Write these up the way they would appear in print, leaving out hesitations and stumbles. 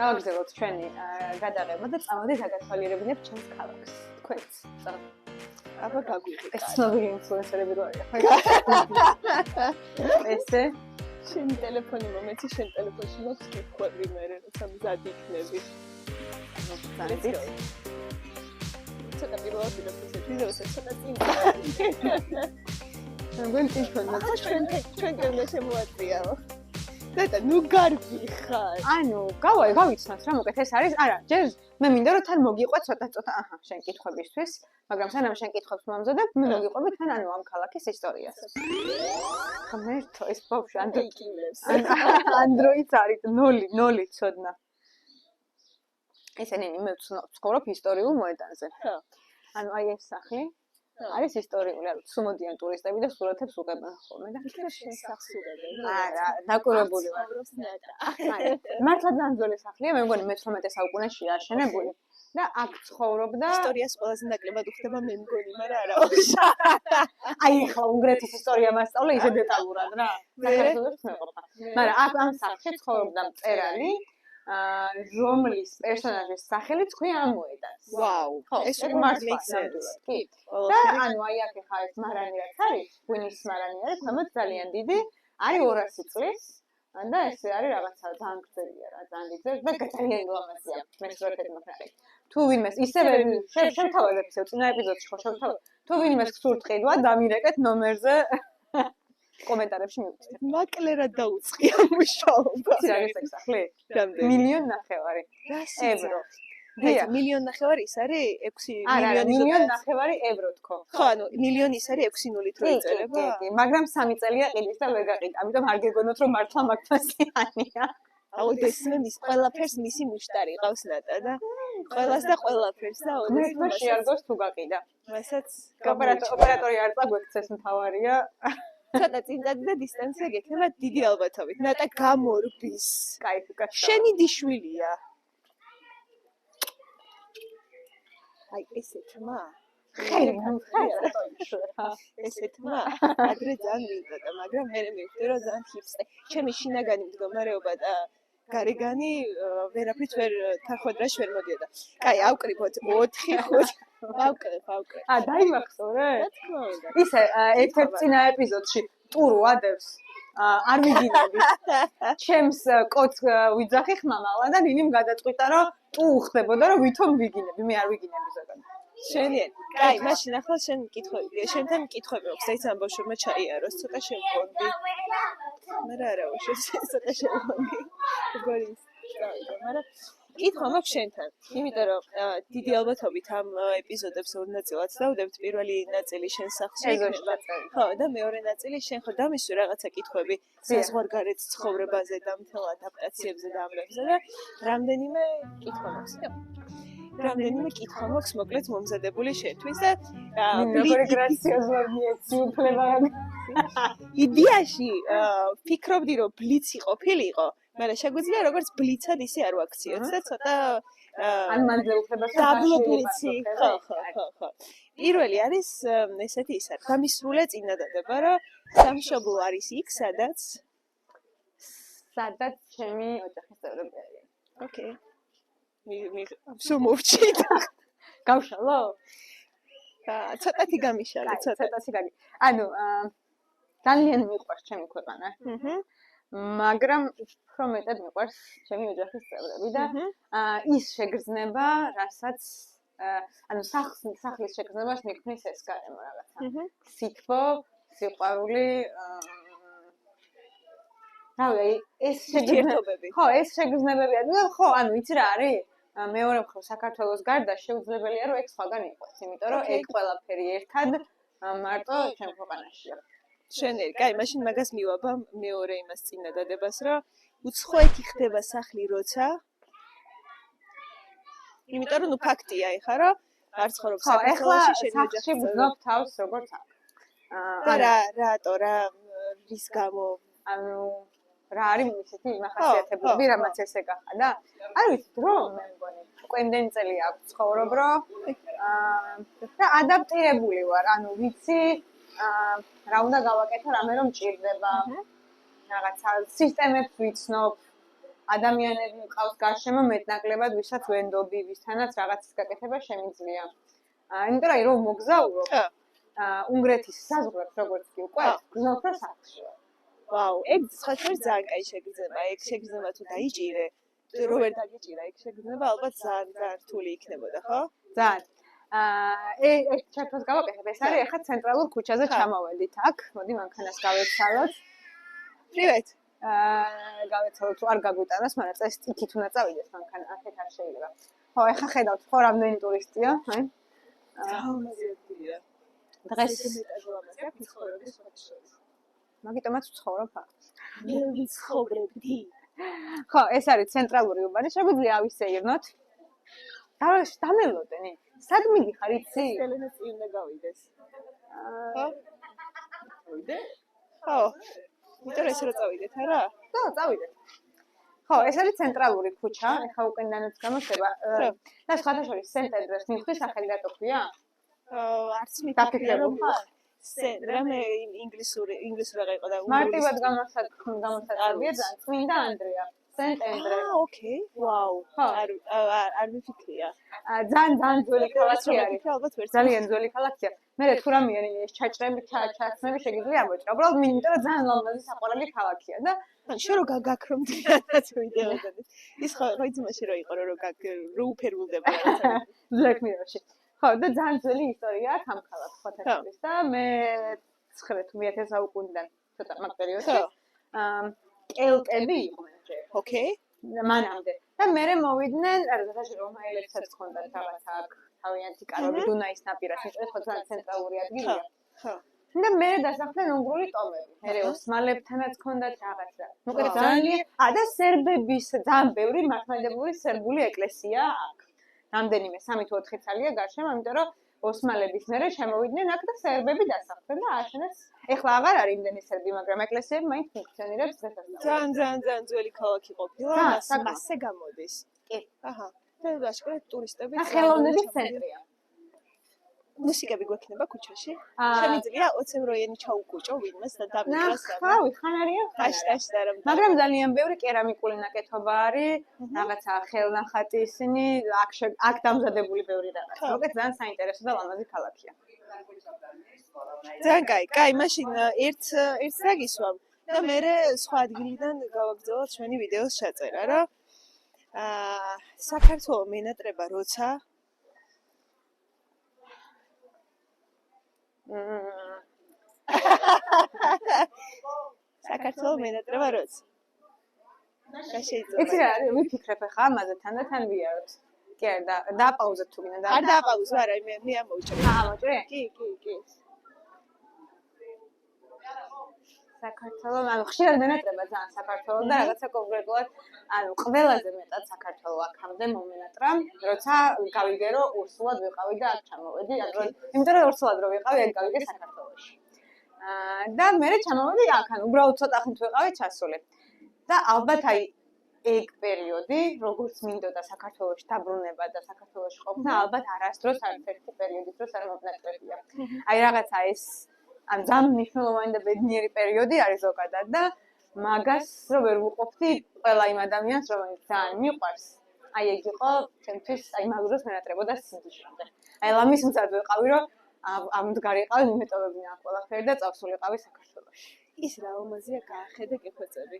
გავაგრძელოთ ჩვენი გადაღება და წამოდით აგათვალიერებინებ ჩვენს ქალაქს. თქვენც. აბა გაგვიყიდეთ. ეს ცნობილი ინფლუენსერები რო არის. ესე შენი ტელეფონი მომეცი, შენ ტელეფონში მაქვს ხვევრი მე, როცა მზად იქნები. ძალიან ცოტა პირველად ვიდეოს ცოტა წინ. მგონი ტელეფონი ჩვენ გემე შემოაწიაო. და ნუ გარბიხარ. ანუ გავიცნოთ რა მოკეთ ეს არის. არა, ჯერ მე მინდა რომ თან მოგიყვე ცოტა აჰა შენ კითხვებისთვის, მაგრამ სანამ შენ კითხვებს მომზადებ, მე მოგიყვები თან ანუ ამ ქალაქის ისტორიას. ღმერთო ეს ბავშვი Android-ს არის 0 ცოდნა. ესენი მე ვცხოვრობ ისტორიულ მოედანზე. ხო. ანუ აი ეს სახლი არის ისტორიული, არ ვიცი, სუმოდიან ტურისტები და სურათებს უღებენ ხოლმე და შენ სახლს უღებენ. არა, დაკვირვებული ვარ. მართლა ძალიან ძველი სახლია, მე მგონი მე-18 საუკუნეშია აშენებული და აქ ცხოვრობდა ისტორიას ყველაზე ნაკლებად უხდება მე მგონი, მაგრამ არა. აი ახლა უნგრეთის ისტორია მასწავლე ისე დეტალურად რა. საქართველოს მეყოფა. მაგრამ აქ ამ სახლში ცხოვრობდა მწერალი რომლის პერსონაჟის სახელიც ქვია ამ მოედანს. ვაუ, ეს მართლა კი. და ანუ აი აქ ხა ეს მარანი რაც არის, გვინის მარანი არის, თუმცა ძალიან დიდი, არის 200 წლის. და ეს არის რაღაცა ძალიან გრძელია რა, ძალიან დიდი და ძალიან ლამაზია. მე სურათები მაქვს. თუ ვინმეს ისევე შევთავაზებ ისევ წინა ეპიზოდში ხო შევთავაზებ. თუ ვინმეს გსურთ ყიდვა, დამირეკეთ ნომერზე კომენტარებში მივუწევთ. მაკლერად დაუწყია მუშაობა. რა ის სახლი? რამდენი? 1,5 ევრო. დიახ, 1,5 ის არის 6 1,5 ევრო თქო. ხო, ანუ 1,000,000 ის არის 6 ნულით რო იწერება. კი, მაგრამ 3 წელია ყიდის და ვერ გაყიდ. ამიტომ არ გეგონოთ რომ მართლა მაგფასიანია. აუ დესმის ყველაფერს მისი მუშტარი ყავს ნატა და ყველას და ყველაფერს და მე შეარგოს თუ გაყიდა. მასაც ოპერატორი არ წაგვექცეს მთავარია. ცოტა წინდადი და დისტანცია გექნება დიდი ალბათობით. ნატა გამორბის. კაიფი კაცო. შენი დიშვილია. აი ესე თმა. ხელი ესე თმა. ადრე ძალიან მივიდა, მაგრამ მე მივხვდი რომ ძალიან ჰიპსტე. ჩემი შინაგანი მდგომარეობა და გარეგანი ვერაფრით ვერ თანხმდრაში ვერ მოდიოდა. კაი, ავკრიბოთ 4-5. ავკრებ. დაიმახსოვრე? რა თქმა უნდა. ისე ერთ-ერთ წინა ეპიზოდში ტურო ადევს არ ვიგინები. ჩემს კოც ვიძახი ხმამალა და ნინიმ გადაწყვიტა რომ ტუ ხდებოდა რომ ვითომ ვიგინები, მე არ ვიგინები ზოგადად. შენიერ. კაი, მაშინ ახლა შენ მკითხები. შენთან მკითხები აქვს, დაიც ამ ბავშვმა ჩაიაროს, ცოტა შევგონდი. მაგრამ არა, ცოტა შევგონდი. გორის. მაგრამ კითხვა მაქვს შენთან. იმიტომ რომ დიდი ალბათობით ამ ეპიზოდებს ორ ნაწილად დავდებთ. პირველი ნაწილი შენ სახლში იქნება. ხო, და მეორე ნაწილი შენ ხო დამისვი რაღაცა კითხვები საზღვარგარეთ ცხოვრებაზე და მთელ ადაპტაციებზე და ამბებზე და რამდენიმე კითხვა მაქვს. რამდენიმე კითხვა მაქვს მოკლედ მომზადებული შენთვის და როგორი გრაციოზული მიეცი უფლება. იდეაში ფიქრობდი რომ ბლიცი ყოფილიყო, მაგრამ შეგვიძლია როგორც ბლიცად ისე არ ვაქციოთ და ცოტა ან მანძილ უფლებას დაბლო ბლიცი. ხო. პირველი არის ესეთი ის არის. გამისრულე წინადადება, რომ სამშობლო არის იქ, სადაც ჩემი ოჯახის წევრები არიან. ოკეი. ვსო მოვჭით. გავშალო? ცოტათი გამიშალე, ცოტათი გაგი. ანუ ძალიან მიყვარს ჩემი ქვეყანა. მაგრამ უფრო მეტად მიყვარს ჩემი ოჯახის წევრები და ის შეგრძნება, რასაც ანუ სახლის შეგრძნებას მიქმნის ეს გარემო რაღაცა. სითბო, სიყვარული რავი, ეს შეგრძნებები. ხო, ეს შეგრძნებები არის. ხო, ანუ იცი რა არის? მეორე მხრივ საქართველოს გარდა შეუძლებელია რომ ეგ სხვაგან იყოს, იმიტომ რომ ეგ ყველაფერი ერთად მარტო ჩემ ქვეყანაშია. შენერი, კაი, მაშინ მაგას მივაბა მეორე იმას წინადადებას, რომ უცხოეთი ხდება სახლი როცა. იმიტომ რომ ნუ ფაქტია ეხა რომ არ ცხოვრობს საქართველოში შენი ოჯახი. ვზნობ თავს როგორც აქ. და რატო რა რის გამო ანუ რა არის ისეთი იმახასიათებლები, რამაც ესე გახადა? არ ვიცი, რომ მე მგონი, უკვე იმდენი წელი აქვს ცხოვრობ, რომ და ადაპტირებული ვარ, ანუ ვიცი, რა უნდა გავაკეთო, რამე რომ მჭირდება. რაღაცა სისტემებს ვიცნობ, ადამიანები მყავს გარშემო მეტნაკლებად, ვისაც ვენდობი, ვისთანაც რაღაცის გაკეთება შემიძლია. იმიტომ რომ მოგზაურო უნგრეთის საზღვრებს როგორც კი უკვე გზნობ რა საქმეა. ვაუ, ეგ ხათერ ძალიან კაი შეგრძნება. ეგ შეგრძნება თუ დაიჭირე, რო ვერ დაგიჭირა, ეგ შეგრძნება ალბათ ძალიან რთული იქნებოდა, ხო? ძალიან. ეს ჩართვას გავაკეთებ. ეს არის ახლა ცენტრალურ ქუჩაზე ჩამოვედით აქ. მოდი მანქანას გავეცალოთ. პრივეტ. გავეცალოთ თუ არ გაგვიტანოს, მაგრამ წესით იქით უნდა წავიდეს მანქანა, აქეთ არ შეიძლება. ხო, ახლა ხედავთ ხო რამდენი ტურისტია, აი? თავმაზია. დღეს მეტაჟლამაზია ფიცხოვების ფაქტორი. მაგიტომაც ვცხოვრობ აქ. მე ვიცხოვრებდი. ხო, ეს არის ცენტრალური უბანი, შეგვიძლია ავისეირნოთ. დამელოდენი. სად მიდიხარ იცი? ელენა წინ უნდა გავიდეს. ხო? ვიდე? ხო. იმიტომ რომ ესე რა წავიდეთ, არა? ხო, წავიდეთ. ხო, ეს არის ცენტრალური ქუჩა, ეხა უკენდანაც გამოჩება. და სხვადასხვა სენტენდრეს მიხდის სახელი რატო ქვია? არც მიფიქრე რომ რამე ინგლისური იყო და მარტივად გამოსაყრდია ძალიან წმინდა ანდრია სენტენდრე. ოკეი, ვაუ. არ მიფიქრია. ძალიან ძველი ქალაქი არის. ძალიან ძველი ქალაქია. მე თუ რამე ეს ჩაჭრები, ჩაცმები შეგიძლია ამოჭრა. უბრალოდ იმიტომ რომ ძალიან ლამაზი საყვარელი ქალაქია და შენ რო გაგაქრომდიანაც ვიდეოზე. ის ხო იცი რომ იყო რომ უფერულდება რაღაცა. Black Mirror-ში. ხო, და ძალიან ძველი ისტორია აქვს ამ ქალაქს ფოთაშორის და მე 19 საუკუნიდან ცოტა მაგ პერიოდში კელტები იყვნენ ჯერ. ოკეი. მანამდე. და მე მოვიდნენ რაღაცაში რომაელებსაც ჰქონდათ რაღაცა აქ თავიანთი კარები დუნაის ნაპირას, ეს ხო ძალიან ცენტრალური ადგილია. ხო. და მე დასახლდნენ უნგრული ტომები. მე ოსმალებთანაც ჰქონდათ რაღაცა. მოკლედ ძალიან და სერბების ძალიან ბევრი მართლმადიდებლური სერბული ეკლესია აქვს. რამდენიმე 3 თუ 4 ცალია გარშემო, იმიტომ რომ ოსმალების მერე შემოვიდნენ აქ და სერბები დასახლდნენ და ააშენეს. ეხლა აღარ არის იმდენი სერბი, მაგრამ ეკლესიები მაინც ფუნქციონირებს დღესასწაულს. ძალიან ძველი ქალაქი ყოფილა, მასზე გამოდის. კი. აჰა. და აშკარად ტურისტები და ხელოვნების ცენტრია. მუსიკები გვექნება ქუჩაში? შემიძლია 20 ევროიანი ჩაუკუჭო ვინმეს და დამიკრას და ხავი, ხანარია? აშტაშ და რომ მაგრამ ძალიან ბევრი კერამიკული ნაკეთობა არის, რაღაცა ხელნახატი ისინი, აქ დამზადებული ბევრი რაღაცა. მოკლედ ძალიან საინტერესო და ლამაზი ქალაქია. ძალიან კაი, მაშინ ერთ დაგისვამ და მე სხვა ადგილიდან გავაგრძელოთ ჩვენი ვიდეოს ჩაწერა, რა. საქართველოს მენატრება როცა საქართველოს მენატრება როცა რა შეიძლება იცი რა ვიფიქრებ ახლა ამაზე თანდათან ვიაროთ კი არა დააპაუზებ თუ გინდა არ დააპაუზო არა მე ამოვჭრე ამოვჭრე კი საქართველოს ანუ ხშირად მენატრება ძალიან საქართველოს და რაღაცა კონკრეტულად ანუ ყველაზე მეტად საქართველოს აქამდე მომენატრა როცა გავიგე რომ ურსულად ვიყავი და აქ ჩამოვედი იმიტომ რომ ურსულად რო ვიყავი აქ გავიგე საქართველოში და მე ჩამოვედი აქ ანუ უბრალოდ ცოტა ხნით ვიყავი ჩასული და ალბათ აი ეგ პერიოდი როგორც მინდოდა საქართველოში დაბრუნება და საქართველოში ყოფნა ალბათ არასდროს არც ერთი პერიოდი დროს არ მომნატრებია აი რაღაცა ეს ან ძალიან მნიშვნელოვანი და ბედნიერი პერიოდი არის ზოგადად და მაგას რო ვერ ვუყოფდი ყველა იმ ადამიანს რომელიც ძალიან მიყვარს აი ეგ იყო ჩემთვის აი მაგდროს მენატრებოდა სიძიშამდე აი ლამის მზად ვიყავი რომ ამდგარიყავი მიმეტოვებინა ყველაფერი და წავსულიყავი საქართველოში ის რა ომაზია გაახედე კეფეწები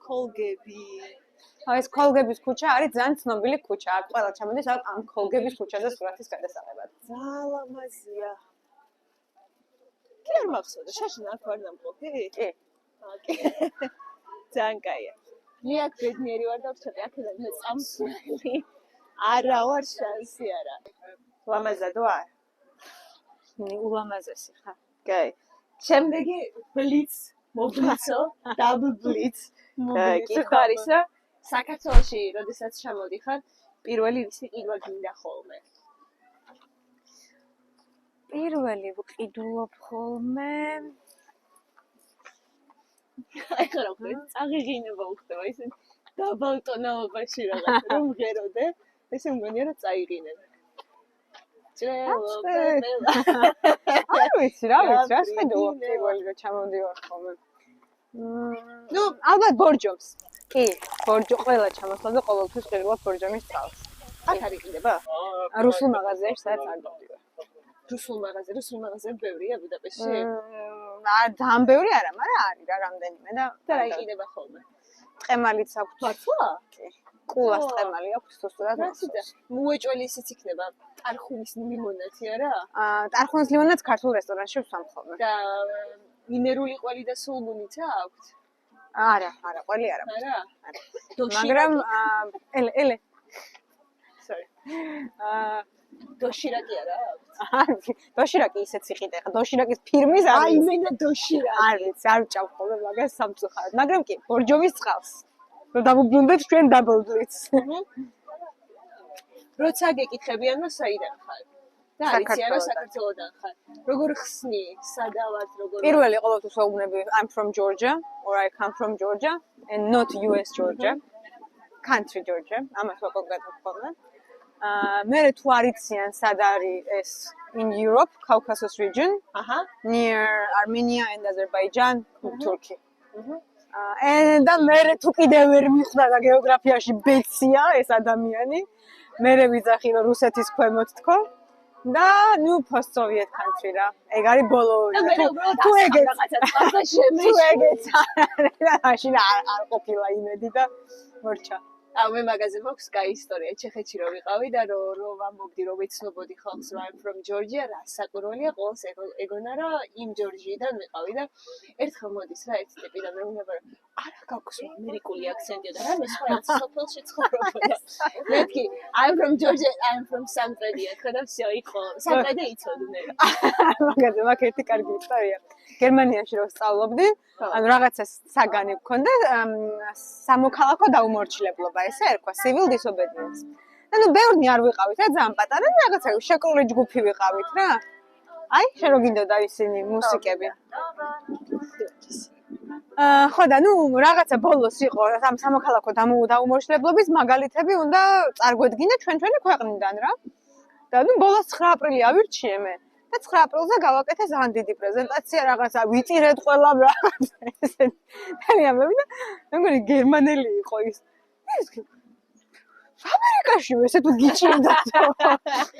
კოლგები აი ეს კოლგების ქუჩა არის ძალიან ცნობილი ქუჩა აქ ყველა ჩამოდის ამ კოლგების ქუჩაზე სურათის გადასაღებად ძალიან ლამაზია არ მახსოვდა, შაშინ აქ ვარ დამყოფი? კი. ოკეი. ძალიან კაია. მე აქ ბედნიერი ვარ და ვცოტე აქედან მე წამსვლელი. არა ვარ შანსი არა. ლამაზად ვარ? ულამაზესი ხა. კაი. შემდეგი ბლიც, მობლიცო, დაბლ ბლიც. კი, ხარის რა? საქართველოში, როდესაც ჩამოდიხარ, პირველი ვისი ყიდვა გინდა ხოლმე? პირველი ვყიდულობ ხოლმე. აი ხარო, წაღიღინება უხდება ისე დაბალტონაობაში რაღაც რომ ღეროდე, ესე მგონია რომ წაიღინებ. არ ვიცი რა შეხედულობ პირველი რომ ჩამოვდივარ ხოლმე. ნუ ალბათ ბორჯომს. კი, ბორჯო ყველა ჩამოსვლა და ყოველთვის ვიღებ ბორჯომის წყალს. აქ არის კიდება? რუსულ მაღაზიაში სადაც არ დავდივარ. რუსულ მაღაზია ბევრია ბუდაპეშტში? ძალიან ბევრი არა, მაგრამ არის რა რამდენიმე და რა იყიდება ხოლმე? ტყემალიც აქვს. მართლა? კი. კულას ტყემალი აქვს თუსურად. მოეჭველი ისიც იქნება ტარხუნის ლიმონადი არა? ტარხუნის ლიმონადს ქართულ რესტორანში ვსვამ ხოლმე. და მინერული ყველი და სულგუნიც აქვს? არა, ყველი არა. არა? მაგრამ ელე sorry. დოშირაკი არა აქვს? დოშირაკი ისეც იყიდე. დოშირაკის ფირმის არის. აი მე და დოშირაკი. არის, არ ვჭამ ხოლმე მაგას სამწუხაროდ. მაგრამ კი, ბორჯომის წყალს. რომ დავუბრუნდეთ ჩვენ დაბლდლიც. როცა გეკითხებიან რომ საიდან ხარ? და არიცი არა საქართველოდან ხარ. როგორ ხსნი? სადა ვარ როგორ? პირველი ყოველთვის ვეუბნები I'm from Georgia or I come from Georgia and not US Georgia. Country Georgia. ამას ვაკონკრეტებ ხოლმე. მე თუ არიციან სად არის ეს in Europe, Caucasus region. Near Armenia and Azerbaijan, Turkey. და მე თუ კიდევ ვერ მიხვდა და გეოგრაფიაში ბეცია ეს ადამიანი. მე ვიძახი რომ რუსეთის ქვემოთ თქო. და ნუ post-Soviet country რა. ეგ არის ბოლო. თუ ეგეც რაღაცა შემეშ. და მაშინ არ ყოფილა იმედი და მორჩა. მე მაგაზე მაქვს კაი ისტორია ჩეხეთში რომ ვიყავი და რომ ვამბობდი რომ ვეცნობოდი ხალხს რომ I'm from Georgia რა საკურველია ყოველს ეგონა რომ იმ ჯორჯიიდან ვიყავი და ერთხელ მოდის რა ერთი ტიპი და მე ვუნება რომ არა გაქვს ამერიკული აქცენტი და რამე სხვა სოფელში ცხოვრობდა მეთქი I'm from Georgia I'm from Santredi ხო და всё იყო Santredi იცოდნენ მაგაზე მაგ ერთი კარგი ისტორია გერმანიაში რომ სწავლობდი ანუ რაღაცა საგანი გქონდა სამოქალაქო დაუმორჩილებლობა ესე ერქვა civil disobedience. ანუ ბევრნი არ ვიყავით რა ძალიან პატარა და რაღაცა შეკრული ჯგუფი ვიყავით რა. აი შენ რო გინდოდა ისინი მუსიკები. ხო და ნუ რაღაცა ბოლოს იყო ამ სამოქალაქო დაუმორჩილებლობის მაგალითები უნდა წარგვედგინა ჩვენი ქვეყნიდან რა. და ნუ ბოლოს 9 აპრილი ავირჩიე მე. და 9 აპრილზე გავაკეთე ძალიან დიდი პრეზენტაცია რაღაცა ვიწირეთ ყველა რაღაცა ესე თემები და მე მგონი გერმანელი იყო ის ამერიკაში ესე თუ გიჭირდა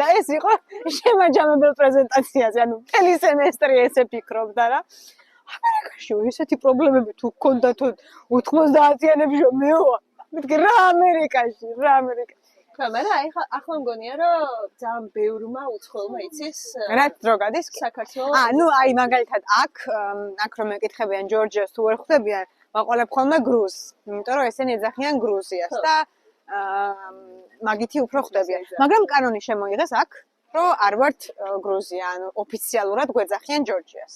და ეს იყო შემაჯამებელ პრეზენტაციაზე ანუ მთელი სემესტრი ესე ფიქრობდა რა ამერიკაში ესეთი პრობლემები თუ გქონდა თუ 90-იანებში რომ მეოვა მეთქი რა ამერიკაში მაგრამ ახლა მგონია რომ ძალიან ბევრმა უცხოელმა იცის რაც დრო გადის საქართველოს ნუ აი მაგალითად აქ რომ ეკითხებიან ჯორჯიას თუ ვერ ხვდებიან ვაყოლებ ხოლმე გრუზს იმიტომ რომ ესენი ეძახიან გრუზიას და მაგითი უფრო ხვდებიან მაგრამ კანონი შემოიღეს აქ რომ არ ვართ გრუზია ანუ ოფიციალურად გვეძახიან ჯორჯიას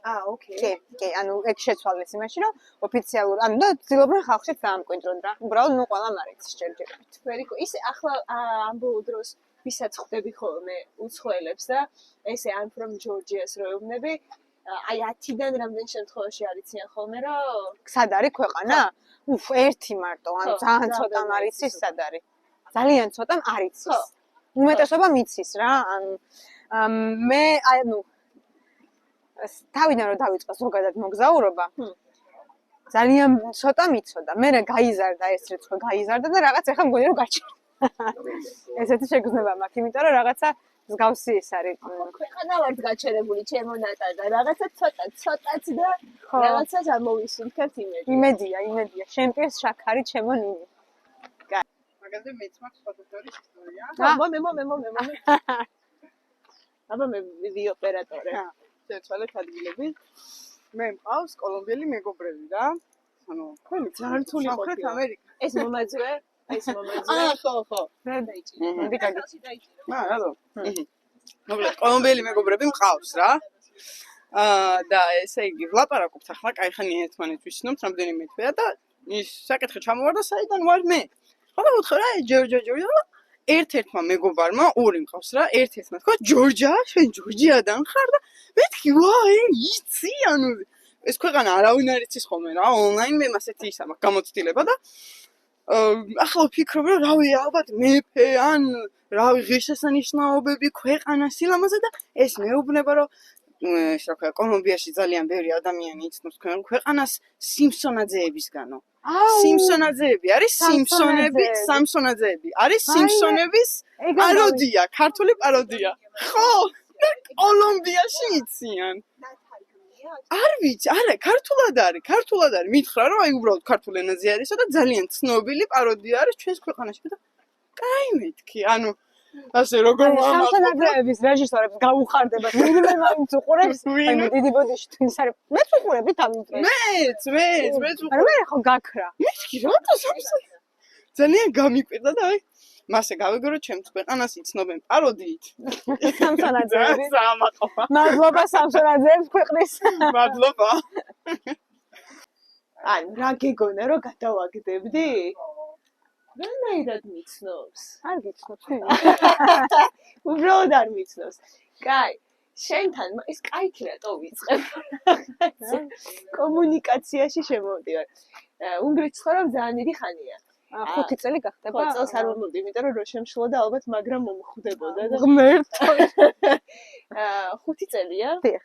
ოკეი. კი, ანუ ეგ შეცვალეს იმაში, რომ ოფიციალურად, ანუ და ცდილობენ ხალხშიც დაამკვიდრონ რა. უბრალოდ ნუ ყველამ არ იცის ჯერჯერობით. ვერიკო, ისე ახლა ამ ბოლო დროს ვისაც ხვდები ხოლმე უცხოელებს და ესე I'm from Georgia-ს რო ეუბნები, აი 10-დან რამდენ შემთხვევაში არიციან ხოლმე რომ სად არის ქვეყანა? ერთი მარტო, ანუ ძალიან ცოტამ არ იცის სად არის. ძალიან ცოტამ არ იცის. უმეტესობა მიცის რა. მე ანუ თავიდან რომ დავიწყო ზოგადად მოგზაურობა ძალიან ცოტა მიცოდა მე გაიზარდა ეს რიცხვი გაიზარდა და რაღაც ახლა მგონი რომ გაჩერდა ესეთი შეგრძნება მაქვს იმიტომ რომ რაღაცა მსგავსი ის არის ქვეყანა ვართ გაჩერებული ჩემო ნატა და რაღაცა ცოტაც და რაღაცას ამოვისუნთქებთ იმედია შემპირს შაქარი ჩემო ნინი მაგაზე მეც მაქვს ფოტოთორი ისტორია მე აბა მე ვიდეო ოპერატორი შეცვალეთ ადგილები. მე მყავს კოლომბიელი მეგობრები რა. ანუ, თქვენი ძალიან რთული ყოფილა. ამერიკა. ეს მომაძრე. ხო. რა დაიჭირე? მოდი გადავიდე. რატო? მოკლედ, კოლომბიელი მეგობრები მყავს რა. და ესე იგი, ვლაპარაკობთ ახლა, кайხანი ერთმანეთს ვიცნობთ რამდენიმე თვეა და ის საკითხი ჩამოვარდა, საიდან ვარ მე. ხო და უთხრა რა, ჯორჯია. ერთ-ერთმა მეგობარმა ორი მყავს რა, ერთ-ერთმა თქვა ჯორჯია, შენ ჯორჯიადან ხარ და მეთქი ვაი, იცი, ანუ ეს ქვეყანა არავინ არ იცის ხოლმე რა, ონლაინ მე მასეთი ისა მაქვს გამოცდილება და ახლა ვფიქრობ რომ რავი, ალბათ მეფე ან რავი ღირსშესანიშნაობები ქვეყანა სილამაზე და ეს მეუბნება რომ ეს რა ქვია, კოლუმბიაში ძალიან ბევრი ადამიანი იცნობს ქვეყანას სიმსონაძეებისგანო. სიმსონაძეები არის სამსონაძეები არის სიმსონების პაროდია, ქართული პაროდია. ხო, და კოლუმბიაში იციან. არ ვიცი, არა, ქართულად არის. მითხრა რომ აი უბრალოდ ქართულ ენაზე არისო და ძალიან ცნობილი პაროდია არის ჩვენს ქვეყანაში და კაი მეთქი, ანუ ასე როგორ სამსონაძეების რეჟისორებს გაუხარდება ვინმე მაინც უყურებს აი მე დიდი ბოდიში თვითონ არის მეც უყურებით ამ დროს მეც არა მე ხო გაქრა მეთქი რატო ძალიან გამიკვირდა და აი მასე გავიგო რომ ჩემს ქვეყანას იცნობენ პაროდიით სამსონაძეები სამაყობა მადლობა სამსონაძეებს ქვეყნის მადლობა ან რა გეგონა რომ გადავაგდებდი რანაირად მიცნობს? არ გიცნობ. უბრალოდ არ მიცნობს. კაი, შენთან ის კაითი რატო ვიწყებ? კომუნიკაციაში შემოვდივარ. უნგრეთში ცხოვრობ ძალიან დიდი ხანია. 5 წელი გახდება. ხო, წელს არ მომდი, იმიტომ რომ რო შემშლოდა ალბათ, მაგრამ მომხვდებოდა და ღმერთო. 5 წელია? დიახ.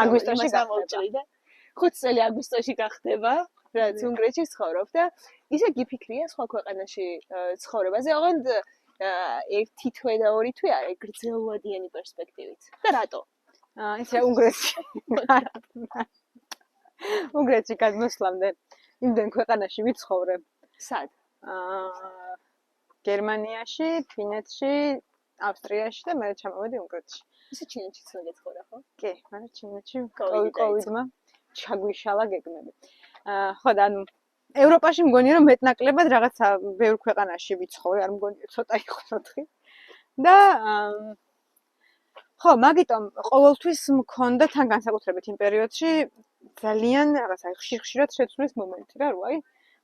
აგვისტოში გამოვჭრიდა. 5 წელი აგვისტოში გახდება. რაც უნგრეთში ცხოვრობ და ისე გიფიქრია სხვა ქვეყანაში ცხოვრებაზე, ოღონდ ერთი თვე და ორი თვე არის გრძელვადიანი პერსპექტივით. და რატო? ისე უნგრეთში გადმოსვლამდე იმდენ ქვეყანაში ვიცხოვრე. სად? გერმანიაში, ფინეთში, ავსტრიაში და მე ჩამოვედი უნგრეთში. ისე ჩინეთშიც მოგეცხოვრა, ხო? კი, მაგრამ ჩინეთში კოვიდმა ჩაგვიშალა გეგმები. ხო და ანუ ევროპაში მგონი რომ მეტნაკლებად რაღაცა ბევრ ქვეყანაში ვიცხოვრე, არ მგონი ცოტა იყო 4. და ხო, მაგიტომ ყოველთვის მქონდა თან განსაკუთრებით იმ პერიოდში ძალიან რაღაცა ხშირად შეცვლის მომენტი რა, რომ აი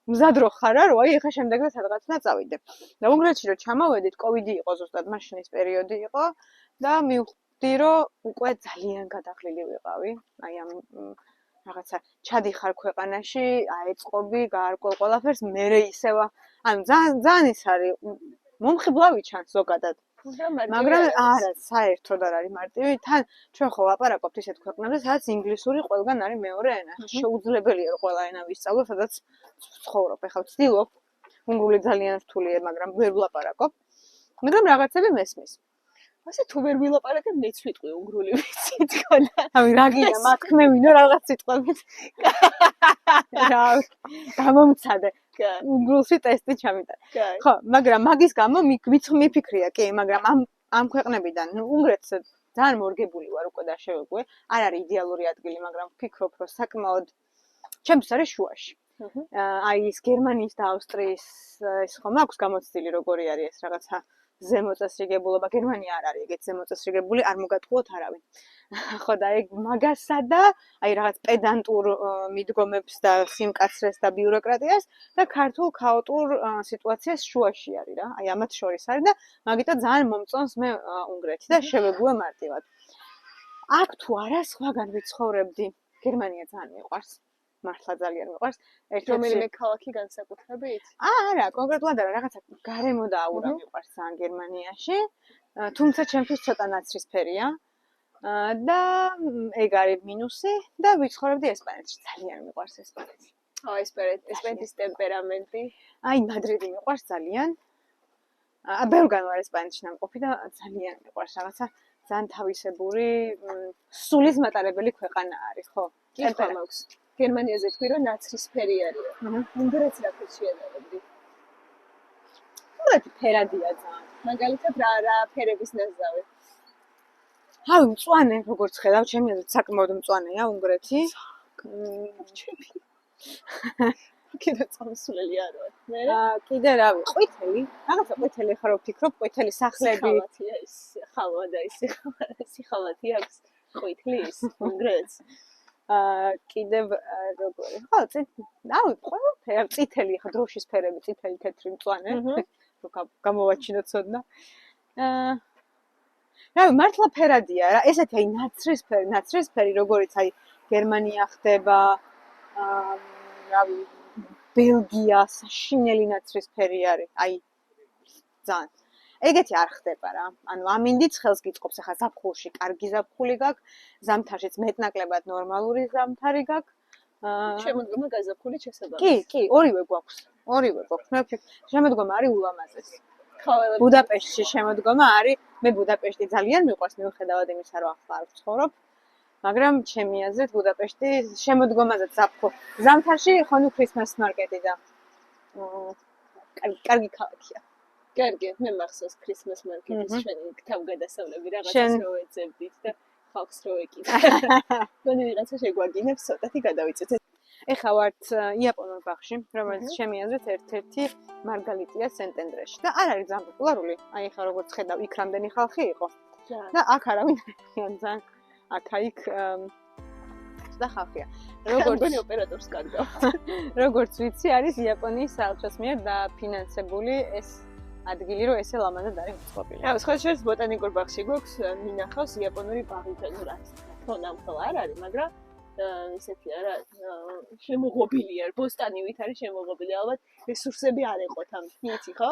მზად რო ხარ რა, რომ აი ეხა შემდეგ და სადღაცნა წავიდე. და უნგრეთში რო ჩამოვედით, კოვიდი იყო ზუსტად მაშინ ის პერიოდი იყო და მივხვდი რომ უკვე ძალიან გადაღლილი ვიყავი. აი ამ რაღაცა ჩადიხარ ქვეყანაში, აეწყობი, გაარკვევ ყველაფერს, მერე ისევა. ანუ ძალიან ის არის მომხიბლავი ჩანს ზოგადად. მაგრამ არა, საერთოდ არ არის მარტივი. თან ჩვენ ხო ვაპარაკობთ ისეთ ქვეყნებზე, სადაც ინგლისური ყველგან არის მეორე ენა. შეუძლებელია რომ ყველა ენა ვისწავლო, სადაც ცხოვრობ. ეხლა ვცდილობ, უნგრული ძალიან რთულია, მაგრამ ვერ ვლაპარაკობ. მაგრამ რაღაცები მესმის. ასე თუ ვერ ვილაპარაკებ, მეც ვიტყვი უნგრული ვიცი თქონა. აი რა გინდა, მათქმევინო რაღაც სიტყვებით. რა, გამომცადე. უნგრულში ტესტი ჩამიტანე. ხო, მაგრამ მაგის გამო მიფიქრია, კი, მაგრამ ამ ქვეყნებიდან, ნუ უნგრეთს ძალიან მორგებული ვარ უკვე და შევეგვე. არ არის იდეალური ადგილი, მაგრამ ვფიქრობ, რომ საკმაოდ ჩემთვის არის შუაში. აი ის გერმანიის და ავსტრიის ის ხომ აქვს გამოცდილი როგორი არის ეს რაღაცა ზემოწესრიგებულობა. გერმანია არ არის ეგეთ ზემოწესრიგებული, არ მოგატყუოთ არავინ. ხო და ეგ მაგასა და აი რაღაც პედანტურ მიდგომებს და სიმკაცრეს და ბიუროკრატიას და ქართულ ქაოტურ სიტუაციას შუაში არის რა. აი ამათ შორის არის და მაგიტო ძალიან მომწონს მე უნგრეთი და შევეგუე მარტივად. აქ თუ არა სხვაგან ვიცხოვრებდი. გერმანია ძალიან მიყვარს. მართლა ძალიან მიყვარს. რომელიმე ქალაქი განსაკუთრებით? არა, კონკრეტულად არა, რაღაცა გარემო და აურა მიყვარს ძალიან გერმანიაში. თუმცა ჩემთვის ცოტა ნაცრისფერია. და ეგ არის მინუსი და ვიცხოვრებდი ესპანეთში. ძალიან მიყვარს ესპანეთი. ესპანეთის ტემპერამენტი. აი, მადრიდი მიყვარს ძალიან. ბევრგან ვარ ესპანეთში ნამყოფი და ძალიან მიყვარს რაღაცა ძალიან თავისებური, სულის მატარებელი ქვეყანა არის, ხო? ტემპერა მაქვს. გერმანიაზე თქვი რომ ნაცრისფერი არის. უნგრეთს რა შეხედავდი? უნგრეთი ფერადია ძალიან. მაგალითად რა ფერების ნაზავი? აი, მწვანე, როგორც ხედავ, ჩემი აზრით საკმაოდ მწვანეა უნგრეთი. კიდე წამსვლელი არ ვარ. მე კიდე რავი, ყვითელი, რაღაცა ყვითელი ხარ ვფიქრობ, ყვითელი სახლები. ხალათია ის, ხალვა და ის სიხალათი აქვს ყვითლის უნგრეთს. კიდევ როგორი? ხო, რავი, ყველაფერი, წითელი ხა დროშის ფერები, წითელი, თეთრი, მწვანე. გამოვაჩინოთ ცოდნა. რავი, მართლა ფერადია რა, ესეთი აი ნაცრისფერი, როგორიც აი გერმანია ხდება, რავი, ბელგია, საშინელი ნაცრისფერი არის, აი ძალიან. ეგეთი არ ხდება რა. ანუ ამინდიც ხელს გიწყობს, ახლა ზაფხულში კარგი ზაფხული გაქვს, ზამთარშიც მეტნაკლებად ნორმალური ზამთარი გაქვს. შემოდგომა გაზაფხული შესაბამისად. კი, ორივე გვაქვს. მე შემოდგომა არის ულამაზესი. ხაველები ბუდაპეშტში შემოდგომა არის, მე ბუდაპეშტი ძალიან მიყვარს, მიუხედავად იმისა, რომ ახლა არ ვცხოვრობ. მაგრამ ჩემი აზრით ბუდაპეშტი შემოდგომაზეც ზაფხულ. ზამთარში ხონუ ქრისმას მარკეტი და კარგი ქალაქია. კარგი, მე მახსოვს ქრისმას მარკეტის ჩვენი თავგადასავლები რაღაცას რო ეძებდით და ხალხს რო ეკითხეთ. მგონი ვიღაცა შეგვაგინებს ცოტათი გადავიწეთ. ეხლა ვართ იაპონურ ბაღში, რომელიც ჩემი აზრით ერთ-ერთი მარგალიტია სენტენდრეში და არ არის ძალიან პოპულარული. აი ეხლა როგორც ხედავ, იქ რამდენი ხალხი იყო. და აქ არავინ არ ძალიან აქ და ხალხია. როგორც ოპერატორს კარგავ. როგორც ვიცი, არის იაპონიის საელჩოს მიერ დაფინანსებული ეს ადგილი, რომ ესე ლამაზად არის მოწყობილი. რა, სხვა შორის ბოტანიკურ ბაღში გვაქვს მინახავს იაპონური ბაღი, ну რა, თონამხელ არ არის, მაგრამ ისეთი არა, შემოღობილი არ, ბოსტანივით არის შემოღობილი, ალბათ რესურსები არ ეყოთ ამ, იცი ხო?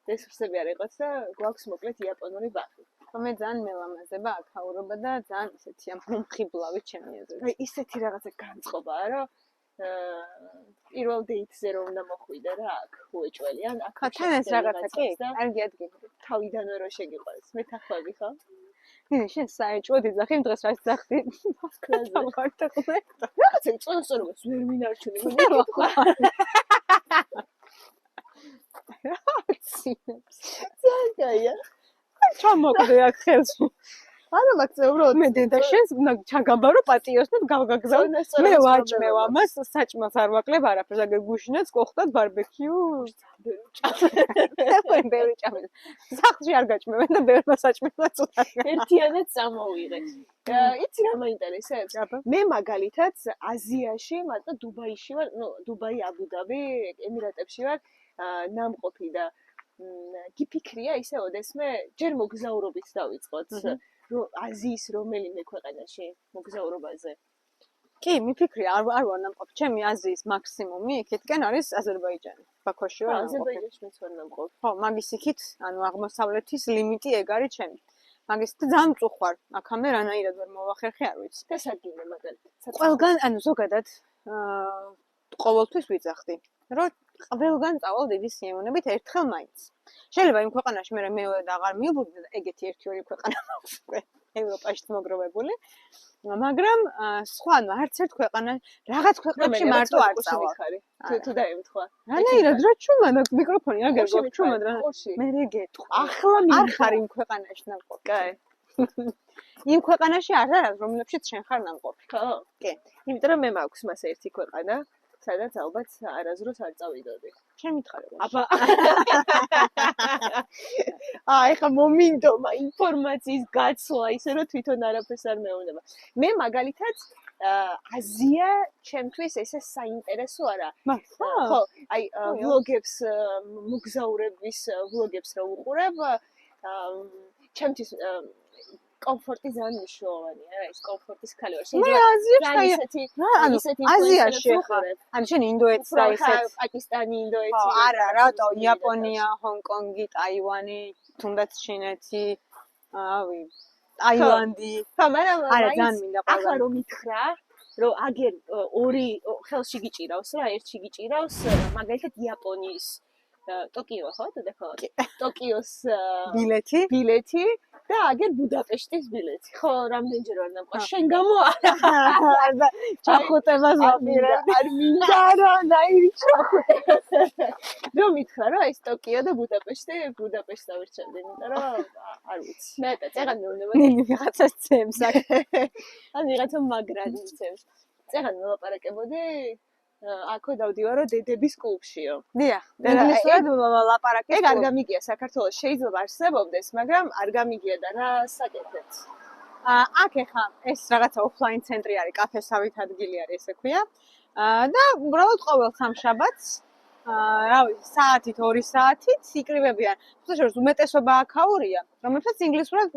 რესურსები არ ეყოთ და გვაქვს მოკლედ იაპონური ბაღი. მე ძალიან მელამაზება აქაურობა და ძალიან ისეთია მომხიბლავი ჩემი აზრით. აი ისეთი რაღაცა განწყობაა, რომ პირველ დეიტზე რომ უნდა მოხვიდე რა აქ უეჭველიან, აქ თან ეს რაღაცა კი, კარგი ადგილი. თავიდანვე რო შეგიყვარეს, მე თახვები ხო? შენ საეჭვოდ იძახი დღეს რაც ძახდი მოსკოვში ვარტყნე. რაღაცა წონსორობას ვერ მინარჩუნე. ძალიან ჩამოკვდე აქ ხელში. არა მაგზე უბრალოდ მე დედა შენს უნდა ჩაგაბარო პატიოს და გავგაგზავნე. მე ვაჭმევ ამას, საჭმელს არ ვაკლებ არაფერს, აგერ გუშინაც გოხდათ ბარბეკიუ. მე ბევრი ჭამე. სახლში არ გაჭმევენ და ბევრმა საჭმელს უწევენ. ერთიანად წამოვიღე. იცი რა მაინტერესებს? მე მაგალითად აზიაში, მარტო დუბაიში ვარ, დუბაი, აბუ-დაბი, ემირატებში ვარ, ნამყოფი და გიფიქრია ისე ოდესმე ჯერ მოგზაურობით დავიწყოთ. აზიის რომელიმე ქვეყანაში მოგზაურობაზე. კი, მიფიქრია, არ ვარ ნამყოფი. ჩემი აზიის მაქსიმუმი იქითკენ არის აზერბაიჯანი. ბაქოში ვარ. აზერბაიჯანში მეც ვარ ნამყოფი. ხო, მაგის იქით, ანუ აღმოსავლეთის ლიმიტი ეგ არის ჩემი. მაგის ძალიან მწუხვარ. აქამდე რანაირად ვერ მოვახერხე, არ ვიცი. და სადგინე მაგალითად. ყველგან, ანუ ზოგადად ყოველთვის ვიძახდი, რომ ყველგან წავალ დიდი სიამოვნებით ერთხელ მაინც. შეიძლება იმ ქვეყანაში მე და აღარ მივბრუნდე და ეგეთი ერთი-ორი ქვეყანა მაქვს უკვე ევროპაშიც მოგროვებული. მაგრამ სხვა ანუ არც ერთ ქვეყანა რაღაც ქვეყნებში მარტო არ წავალ. თუ დაემთხვა. რანაირად რა ჩუმადა მიკროფონი აგერ გქ ჩუმად რა. მე რეგეთქვა. ახლა არ ხარ იმ ქვეყანაში ნამყოფი. კაი. იმ ქვეყანაში არ არის, რომლებშიც შენ ხარ ნამყოფი. ხო? კი. იმიტომ რომ მე მაქვს მას ერთი ქვეყანა, სადაც ალბათ არასდროს არ წავიდოდი. შენ მითხარებ. აბა. ეხა მომინდომა ინფორმაციის გაცვლა, ისე რომ თვითონ არაფერს არ მეუბნება. მე მაგალითად აზია ჩემთვის ესე საინტერესო არა. ხო, აი ვლოგებს, მოგზაურების ვლოგებს რა უყურებ, ჩემთვის კომფორტი ძალიან მნიშვნელოვანია, ეს კომფორტის ქალი ვარ. მე აზიაში ანუ აზიაში ხარ. ანუ შენ ინდოეთს და ისეთ პაკისტანი, ინდოეთი. არა, რატო იაპონია, ჰონკონგი, ტაივანი, თუნდაც ჩინეთი, ავი, ტაილანდი. ხო, მაგრამ არა ძალიან მინდა ყველა. ახლა რომ მითხრა, რომ აგერ ორი ხელში გიჭირავს რა, ერთში გიჭირავს, მაგალითად იაპონიის ტოკიო ხო, თუ დახავთ? ტოკიოს ბილეთი და აგერ ბუდაპეშტის ბილეთი. ხო, რამდენჯერ ვარ ნამყოფი? შენ გამო არა. ჩახუტებას ვაპირებდი. არ მინდა რა, ნაირი ჩახუტება. რომ მითხრა რა, ეს ტოკიო და ბუდაპეშტს დავირჩევდი, იმიტომ რომ არ ვიცი. მე წეგან მეუბნება. ნინი ვიღაცას ცემს აქ. ან ვიღაცა მაგრად ცემს. წეგან ველაპარაკებოდი აქო დავდივარო დედების კლუბშიო. დიახ. ინგლისურად ლაპარაკი. ეგ არ გამიგია საქართველოს, შეიძლება არსებობდეს, მაგრამ არ გამიგია და რა საკეთეთ. აქ ეხა ეს რაღაცა ოფლაინ ცენტრი არის, კაფესავით ადგილი არის, ესე ქვია. და უბრალოდ ყოველ სამშაბათს რა ვიცი, საათით, 2 საათით იკრიბებიან. თუმცა უმეტესობა აქაურია, რომელსაც ინგლისურად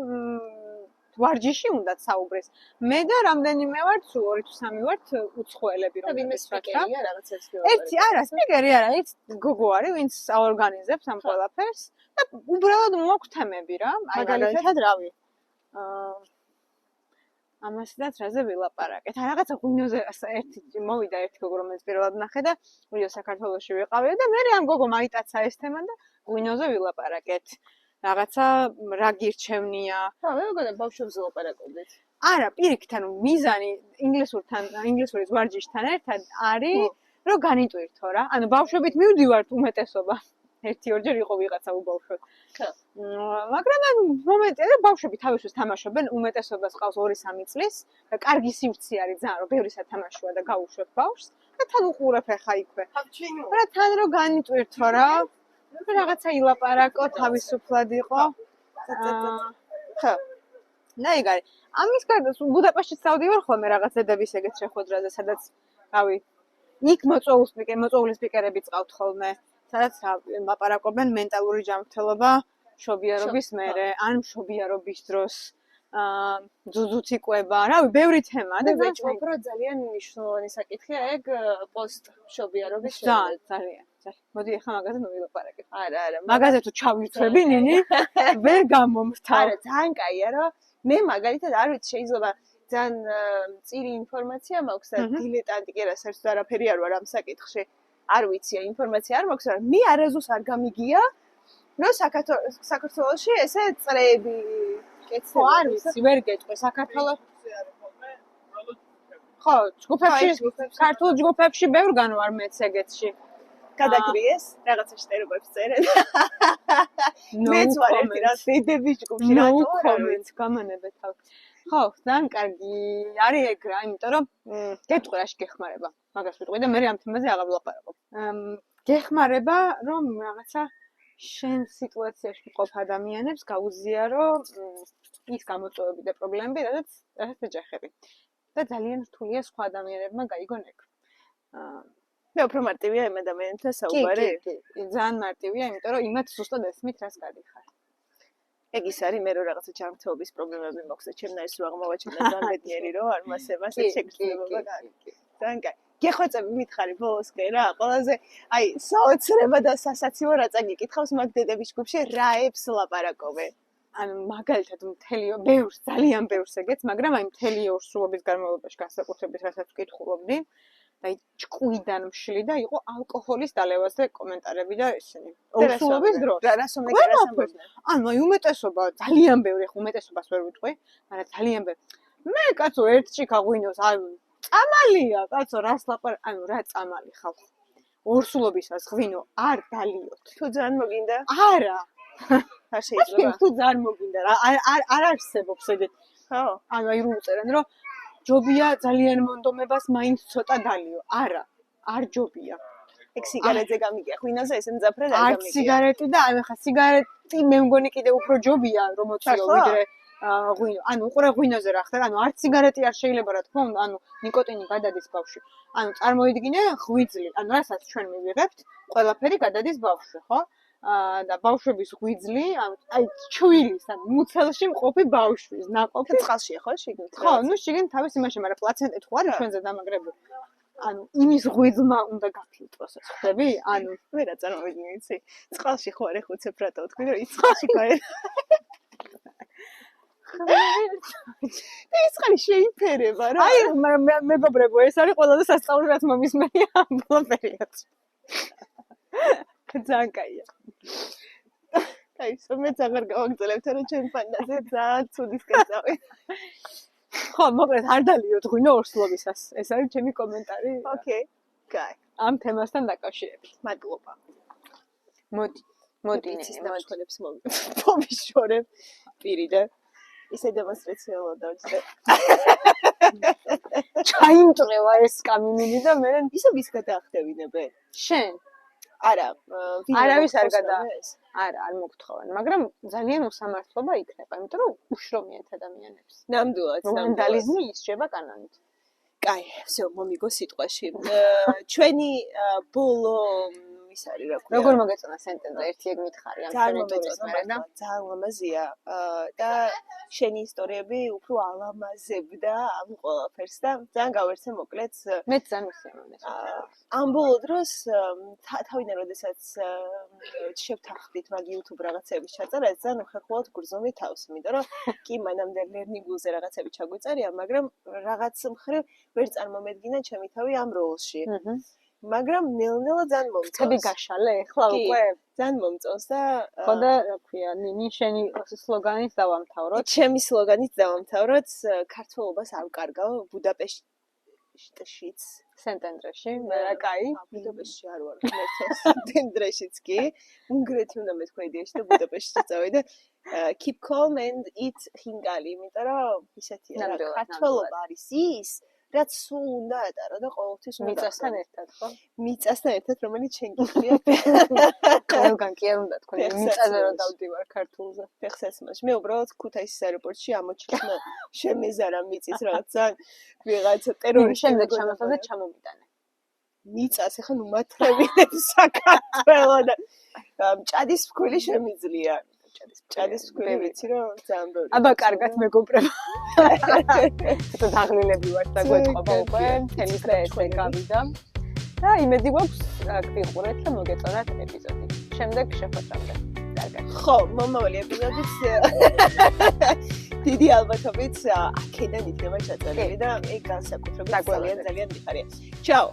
ვარჯიში უნდათ საუბრის. მე და რამდენიმე ვართ, 2 თუ 3 ვართ უცხოელები, რომელსაც სპიკერია რაღაცას ერთი არა, სპიკერი არა, ერთ გოგო არის, ვინც აორგანიზებს ამ ყველაფერს და უბრალოდ მოგვთ თემები რა. მაგალითად რავი. ამასაც რაზე ვილაპარაკეთ? რაღაცა ღვინოზე ერთი მოვიდა ერთი გოგო რომელიც პირველად ნახე და ვიდეო საქართველოში ვიყავი და მე ამ გოგო მაიტაცა ეს თემა და ღვინოზე ვილაპარაკეთ. რაღაცა რა გირჩევნია? რა, მე მგონია ბავშვებზე ვილაპარაკობდით. არა, პირიქით, ანუ მიზანი ინგლისურის ვარჯიშთან ერთად არის, რომ განიტვირთო რა. ანუ ბავშვებით მივდივართ უმეტესობა. 1-2 იყო ვიღაცა უბავშვო. ხო. მაგრამ ანუ მომენტია რომ ბავშვები თავისთვის თამაშობენ, უმეტესობას ყავს 2-3 წლის და კარგი სივრცე არის ძალიან, რომ ბევრი სათამაშოა და გაუშვებ ბავშვს და თან უყურებ ხა იქვე. რა თან რომ განიტვირთო რა. რაღაცა ილაპარაკო, თავისუფლად იყო. ხო. ნაიგარი. ამის გარდა ბუდაპეშტში წავდივარ ხოლმე რაღაც დედების ეგეთ შეხვედრაზე, სადაც რავი, იქ მოწვეული სპიკერებიც ყავთ ხოლმე, სადაც ლაპარაკობენ მენტალური ჯანმრთელობა მშობიარობის მერე, ან მშობიარობის დროს. ძუძუც იკვება, რავი, ბევრი თემაა და ვეჭვობ, რომ ძალიან მნიშვნელოვანი საკითხია ეგ პოსტ მშობიარობის ძალიან. მოდი ახლა მაგაზე ნუვილაპარაკებ. არა. მაგაზე თუ ჩავიცვები ნინი, ვერ გამომრთავ. არა, ძალიან კაია, რომ მე მაგალითად არ ვიცი, შეიძლება ძალიან წირი ინფორმაცია მაქვს და დილეტანტი კი არა, საერთოდ არაფერი არ ვარ ამ საკითხში. არ ვიცი, ინფორმაცია არ მაქვს, მაგრამ მე არაზუს არ გამიგია, რომ საქართველოში ესე წრეები ხო, არ ვიცი, ვერ გეტყვი საქართველოს. ხო, ქართულ ჯგუფებში ბევრგან ვარ მეც ეგეთში. გადაგრიეს, რაღაცა შტერობებს წერენ. მეც ვარ ერთი რა დედების ჯგუფში რატო არ ვიცი, გამანებეთ თავ. ხო, ძალიან კარგი არის ეგ რა, იმიტომ რომ გეტყვი რაში გეხმარება. მაგას ვიტყვი და მე ამ თემაზე აღარ ვლაპარაკობ. გეხმარება, რომ რაღაცა შენ სიტუაციაში მყოფ ადამიანებს გაუზიარო ის გამოწვევები და პრობლემები, რადგან ეჯახები. და ძალიან რთულია სხვა ადამიანებმა გაიგონ ეგ. მე უფრო მარტივია იმ ადამიანებთან საუბარი? კი, ძალიან მარტივია, იმიტომ რომ იმათ ზუსტად ესმით რას გადიხარ. ეგ ის არის მე რომ რაღაცა ჯანმრთელობის პრობლემები მაქვს და ჩემნაირს რო აღმოვაჩინე ძალიან ბედნიერი რომ არ მასებას შეგრძნება გააკეთე. ძალიან კაი. გეხვეწები მითხარი ბოლოს კი რა, ყველაზე აი საოცრება და სასაცილო რაცა გიკითხავს მაგ დედების ჯგუფში რაებს ლაპარაკობენ. ანუ მაგალითად ბევრს, ძალიან ბევრს ეგეც, მაგრამ აი მთელი ორსულობის განმავლობაში განსაკუთრებით რასაც ვკითხულობდი, აი ჭკვიდან მშლი და იყო ალკოჰოლის დალევაზე კომენტარები და ესენი. ორსულობის დროს. რას ამბობენ? ანუ აი უმეტესობა, ძალიან ბევრი, უმეტესობას ვერ ვიტყვი, მაგრამ ძალიან ბევრი. მე კაცო ერთ ჭიქა ღვინოს, აი წამალია, კაცო, რას ანუ რა წამალი ხალხო. ორსულობისას ღვინო არ დალიოთ. თუ ძალიან მოგინდა? არა. არ შეიძლება. თუ ძალიან მოგინდა რა, არ არსებობს ეგეთ. ხო. ანუ აი რო უწერენ, რომ ჯობია ძალიან მონდომებას მაინც ცოტა დალიო. არა, არ ჯობია. ეგ სიგარეტზე გამიგია, ღვინოზე ესე მძაფრად არ გამიგია. არ სიგარეტი და ანუ ხა სიგარეტი მე მგონი კიდე უფრო ჯობია რომ მოციო ვიდრე ღვინო. ანუ უყურე ღვინოზე რა ხდება, ანუ არც სიგარეტი არ შეიძლება რა თქმა უნდა, ანუ ნიკოტინი გადადის ბავშვში. ანუ წარმოიდგინე ღვიძლი, ანუ რასაც ჩვენ მივიღებთ, ყველაფერი გადადის ბავშვში, ხო? და ბავშვების ღვიძლი, აი ჩვილის, ანუ მუცელში მყოფი ბავშვის ნაყოფი წყალშია ხო შიგნით? ხო, ნუ შიგნით თავის იმაში, მაგრამ პლაცენტით ხო არის ჩვენზე დამაგრებული. ანუ იმის ღვიძლმა უნდა გაფილტროს, ხვდები? ანუ მე რა წარმოვიდგინე, იცი? წყალში ხო არ ეხუცებ რატო თქვი, რომ ის წყალში გაერ. და ის ხალი შეიფერება რა. აი მეგობრებო, ეს არის ყველაზე სასწაული რაც მომისმენია ამ ბოლო პერიოდში. ძალიან კაია. აი, მეც აღარ გავაგრძელებთ, რომ ჩვენ ფანტაზია ძალიან ცუდისკენ წავი. ხო, მოკლედ არ დალიოთ ღვინო ორსულობისას. ეს არის ჩემი კომენტარი. ოკეი. კაი. ამ თემასთან დაკავშირებით. მადლობა. მოდი ის ნამშრომლებს მომიშორებ პირიდან. ისე დემონსტრაციულად დავჭრე. ჩაიმტრევა ეს კამინინი და მე ისე ვის გადაახდევინებენ? შენ. არა, არავის არ გადაახდევს. არა, არ მოგთხოვენ, მაგრამ ძალიან უსამართლობა იქნება, იმიტომ რომ უშრომიათ ადამიანებს. ნამდვილად, ვანდალიზმი ისჯება კანონით. კაი, всё, მომიგო სიტყვაში. ჩვენი ბოლო ის არის რა ქვია. როგორ მოგეწონა სენტენზა ერთი ეგ მითხარი ამ ძალიან ჩვენი ტურის მომეწონა მერე და ძალიან ლამაზია და შენი ისტორიები უფრო ალამაზებდა ამ ყველაფერს და ძალიან გავერთე მოკლედ მეც ამისია მომეწონა ამ ბოლო დროს თავიდან როდესაც შევთანხმდით მაგ YouTube რაღაცების ჩაწერას ძალიან უხერხულად გრძნობდი თავს იმიტომ რომ კი მანამდე ლერნინგულზე რაღაცები ჩაგვიწერია მაგრამ რაღაც მხრივ ვერ წარმომედგინა ჩემი თავი ამ როლში მაგრამ ნელ-ნელა ძალიან მომწონს. ხები გაშალე ახლა უკვე ძალიან მომწონს და ხო და რა ქვია ნინი შენი სლოგანით დავამთავროთ. ჩემი სლოგანით დავამთავროთ ქართველობას არ ვკარგავ ბუდაპეშტშიც სენტენდრეში მე რა კაი ბუდაპეშტში არ ვარ სენტენდრეშიც კი უნგრეთი უნდა მეთქვა იდეაში და ბუდაპეშტში წავიდე keep calm and eat ხინკალი იმიტომ რომ ისეთია ქართველობა არის ის რაც სულ უნდა ატარო და ყოველთვის უნდა მიწასთან ერთად ხო? მიწასთან ერთად რომელიც შენ გიხდია ყველგან კი არ უნდა თქვა მიწაზე რომ დავდივარ ქართულზე. ფეხსაცმელში მე უბრალოდ ქუთაისის აეროპორტში ამოჩქნა შემეზარა მიწის რაღაცა ვიღაცა ტერორისტი შემდეგ შემოსაზე ჩამომიტანე. მიწას ახლა ნუ მათრევინებს საქართველო და მჭადის ფქვილი შემიძლია. ჭადის ფქვილი ვიცი რომ ძალიან ბევრი. აბა კარგად მეგობრებო. ცოტა დაღლილები ვართ და გვეთყობა უკვე თემის და ესე გავიდა. და იმედი გვაქვს გიყურეთ და მოგეწონათ ეპიზოდი. შემდეგ შეხვედრამდე. კარგად. ხო, მომავალი ეპიზოდიც დიდი ალბათობით აქედან იქნება ჩაწერილი და ეგ განსაკუთრებით ძალიან მიხარია. ჩაო.